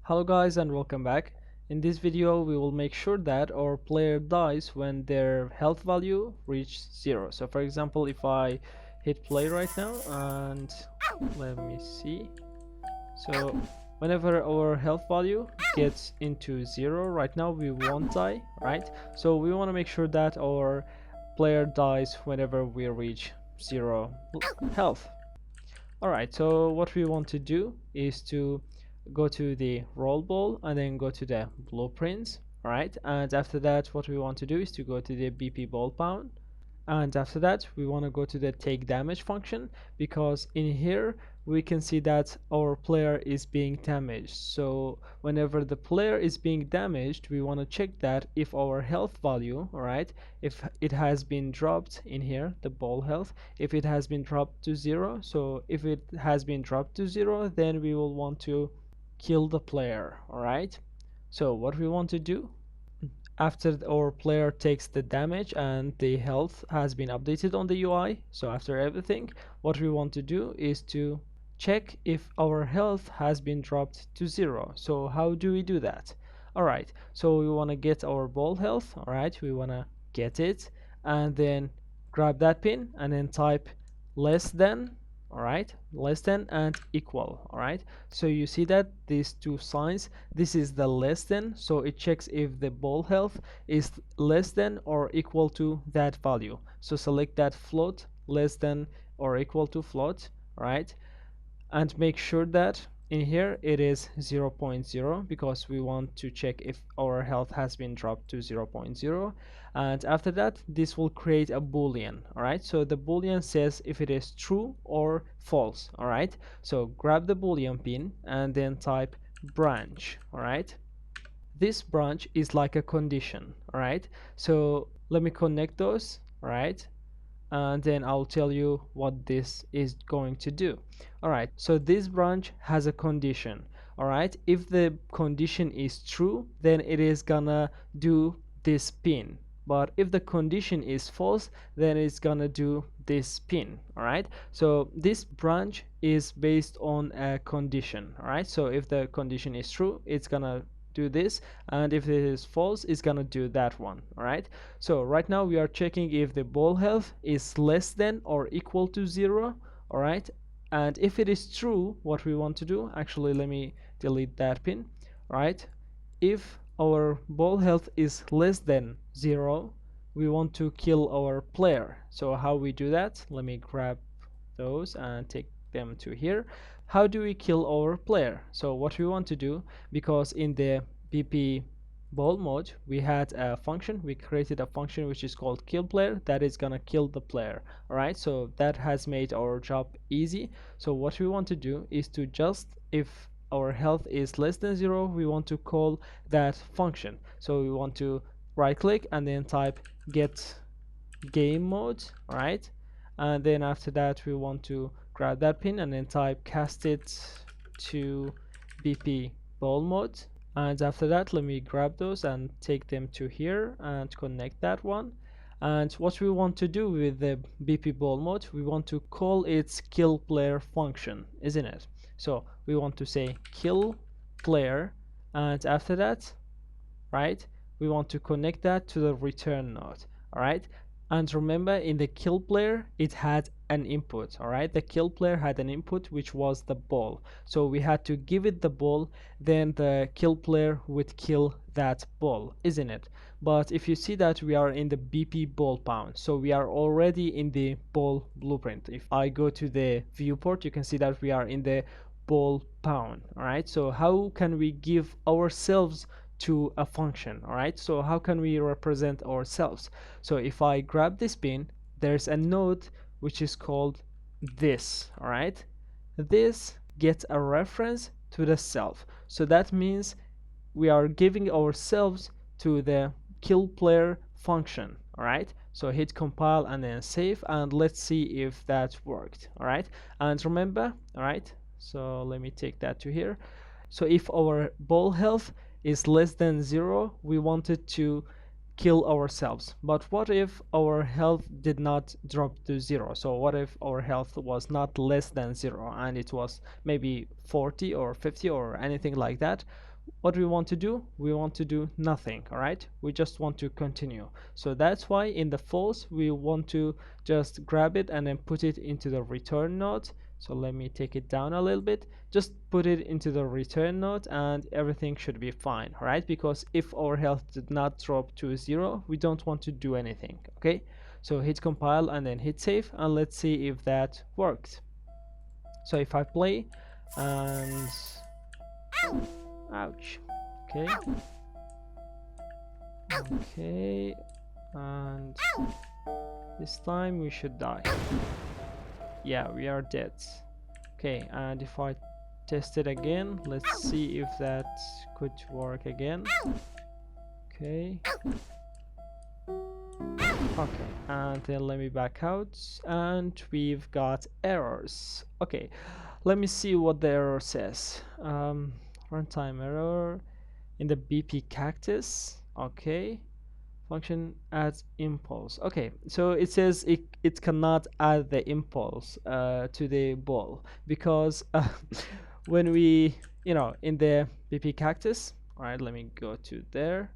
Hello guys and welcome back. In this video we will make sure that our player dies when their health value reaches 0. So for example, if I hit play right now and let me see. So whenever our health value gets into 0 right now, we won't die, right? So we want to make sure that our player dies whenever we reach 0 health. Alright, so what we want to do is to go to the roll ball and then go to the blueprints. Alright, and after that what we want to do is to go to the BP ball pound, and after that we want to go to the take damage function, because in here we can see that our player is being damaged. So whenever the player is being damaged, we want to check that if our health value, all right, if it has been dropped in here, the ball health, if it has been dropped to 0. So if it has been dropped to 0, then we will want to kill the player. All right, so what we want to do after our player takes the damage and the health has been updated on the UI, so after everything, what we want to do is to check if our health has been dropped to 0. So how do we do that? Alright, so we want to get our ball health. Alright, we want to get it and then grab that pin and then type less than, alright, less than and equal. Alright, so you see that these two signs, this is the less than, so it checks if the ball health is less than or equal to that value. So select that float, less than or equal to float, right? And make sure that in here it is 0.0, because we want to check if our health has been dropped to 0.0. And after that, this will create a boolean. All right, so the boolean says if it is true or false. All right, so grab the boolean pin and then type branch. All right, this branch is like a condition. All right, so let me connect those. All right, and then I'll tell you what this is going to do. Alright, so this branch has a condition. Alright, if the condition is true, then it is gonna do this pin. But if the condition is false, then it's gonna do this pin. Alright, so this branch is based on a condition. Alright, so if the condition is true, it's gonna do this, and if it is false, it's gonna do that one. All right, so right now we are checking if the ball health is less than or equal to 0. All right, and if it is true, what we want to do, actually let me delete that pin. All right, if our ball health is less than 0, we want to kill our player. So how we do that, let me grab those and take them to here. How do we kill our player? So what we want to do, because in the BP ball mode we had a function, we created a function which is called kill player, that is gonna kill the player. All right, so that has made our job easy. So what we want to do is to just, if our health is less than 0, we want to call that function. So we want to right click and then type get game mode. All right, and then after that we want to grab that pin and then type cast it to BP ball mode. And after that, let me grab those and take them to here and connect that one. And what we want to do with the BP ball mode, we want to call its kill player function, isn't it? So we want to say kill player, and after that, right, we want to connect that to the return node. All right, and remember, in the kill player it had an input. All right, the kill player had an input which was the ball, so we had to give it the ball, then the kill player would kill that ball, isn't it? But if you see that we are in the BP ball pound, so we are already in the ball blueprint. If I go to the viewport, you can see that we are in the ball pound. All right, so how can we give ourselves to a function? All right, so how can we represent ourselves? So if I grab this pin, there's a node which is called this. All right, this gets a reference to the self, so that means we are giving ourselves to the kill player function. All right, so hit compile and then save, and let's see if that worked. All right, and remember, all right, so let me take that to here. So if our ball health is less than 0, we wanted to kill ourselves. But what if our health did not drop to 0? So what if our health was not less than 0 and it was maybe 40 or 50 or anything like that? what we want to do, we want to do nothing. All right, we just want to continue. So that's why in the false we want to just grab it and then put it into the return node. So let me take it down a little bit, just put it into the return node and everything should be fine. All right, because if our health did not drop to 0, we don't want to do anything. Okay, so hit compile and then hit save, and let's see if that worked. So if I play and ouch. Okay. Okay. And this time we should die. Yeah, we are dead. Okay, and if I test it again, let's see if that could work again. Okay. Okay, and then let me back out, and we've got errors. Okay, let me see what the error says. Runtime error in the BP cactus. Okay, function adds impulse. Okay, so it says it cannot add the impulse to the ball because when we, in the BP cactus. All right, let me go to there,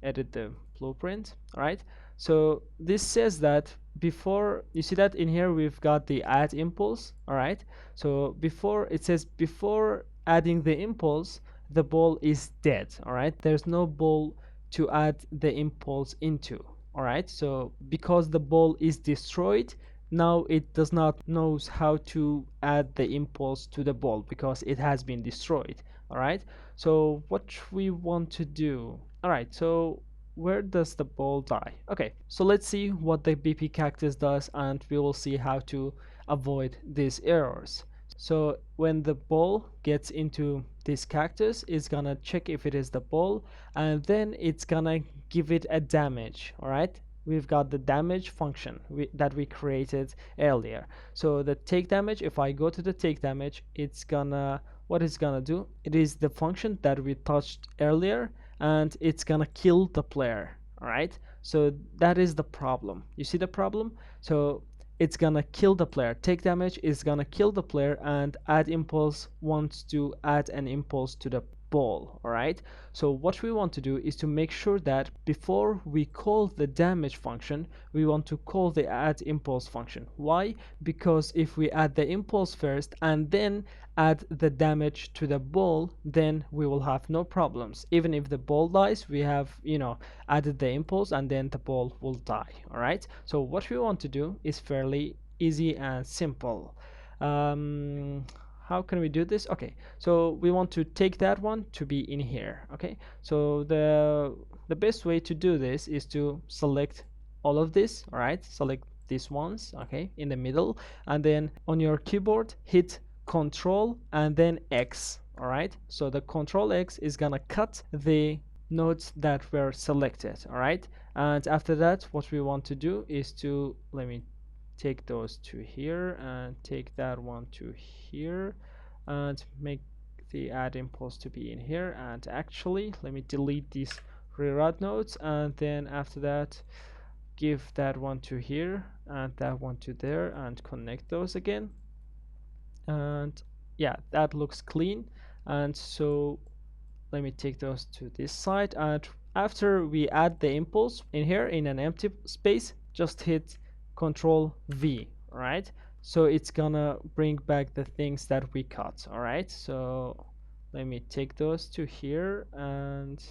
edit the blueprint. All right, so this says that before, you see that in here we've got the add impulse. All right, so before, it says before adding the impulse the ball is dead. All right, there's no ball to add the impulse into. All right, so because the ball is destroyed, now it does not knows how to add the impulse to the ball because it has been destroyed. All right, so what we want to do, all right, so where does the ball die? Okay, so let's see what the BP cactus does and we will see how to avoid these errors. So when the ball gets into this cactus, it's gonna check if it is the ball and then it's gonna give it a damage. All right, we've got the damage function that we created earlier. So the take damage, if I go to the take damage, it's gonna, what it's gonna do, it is the function that we touched earlier and it's gonna kill the player. All right, so that is the problem. You see the problem? So it's gonna kill the player. Take damage is gonna kill the player, and add impulse wants to add an impulse to the ball. All right, so what we want to do is to make sure that before we call the damage function, we want to call the add impulse function. Why? Because if we add the impulse first and then add the damage to the ball, then we will have no problems. Even if the ball dies, we have, added the impulse and then the ball will die. All right, so what we want to do is fairly easy and simple. How can we do this? Okay, so we want to take that one to be in here. Okay, so the best way to do this is to select all of this. All right, select these ones, okay, in the middle, and then on your keyboard hit Control and then X. All right, so the Control X is gonna cut the nodes that were selected. All right, and after that what we want to do is to, let me take those to here and take that one to here and make the add impulse to be in here. And actually let me delete these reroute nodes, and then after that give that one to here and that one to there and connect those again. And yeah, that looks clean. And so let me take those to this side, and after we add the impulse in here in an empty space, just hit Control V. All right, so it's gonna bring back the things that we cut. All right, so let me take those to here and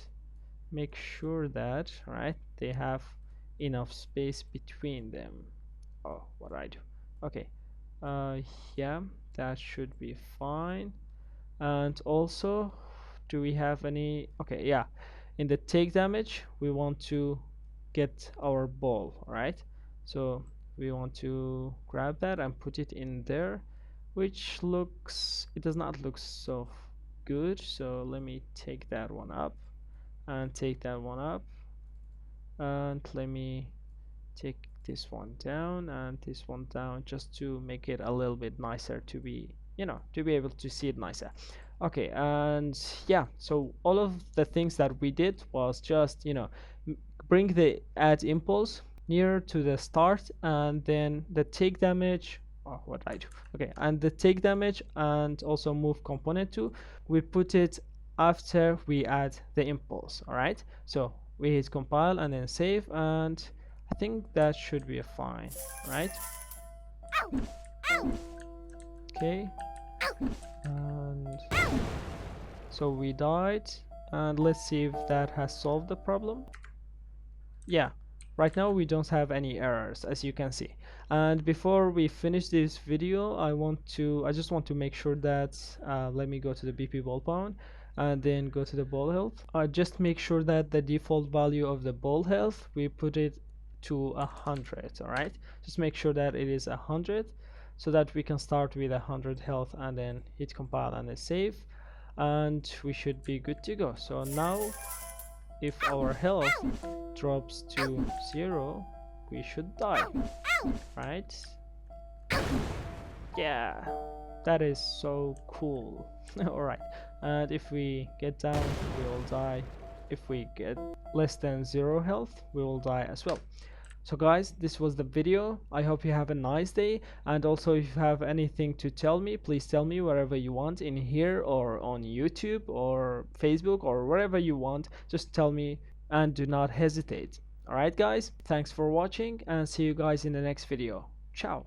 make sure that, all right, they have enough space between them. Oh, what do I do? Okay, yeah, that should be fine. And also, do we have any, okay, yeah, in the take damage we want to get our ball. All right, so we want to grab that and put it in there, which looks, it does not look so good. So let me take that one up and take that one up, and let me take this one down and this one down, just to make it a little bit nicer, to be, to be able to see it nicer. Okay, and yeah, so all of the things that we did was just, bring the add impulse near to the start, and then the take damage, oh, what I do, okay, and the take damage, and also move component 2, we put it after we add the impulse. All right, so we hit compile and then save, and I think that should be fine, right? Okay, and so we died, and let's see if that has solved the problem. Yeah, right now we don't have any errors, as you can see. And before we finish this video, I just want to make sure that let me go to the BP ball pound and then go to the ball health. Just make sure that the default value of the ball health, we put it to 100. All right, just make sure that it is 100 so that we can start with 100 health and then hit compile and then save, and we should be good to go. So now if our health drops to 0, we should die, right? Yeah, that is so cool. Alright, and if we get down, we will die. If we get less than 0 health, we will die as well. So guys, this was the video. I hope you have a nice day, and also if you have anything to tell me, please tell me wherever you want, in here or on YouTube or Facebook or wherever you want. Just tell me and do not hesitate. Alright guys, thanks for watching and see you guys in the next video. Ciao.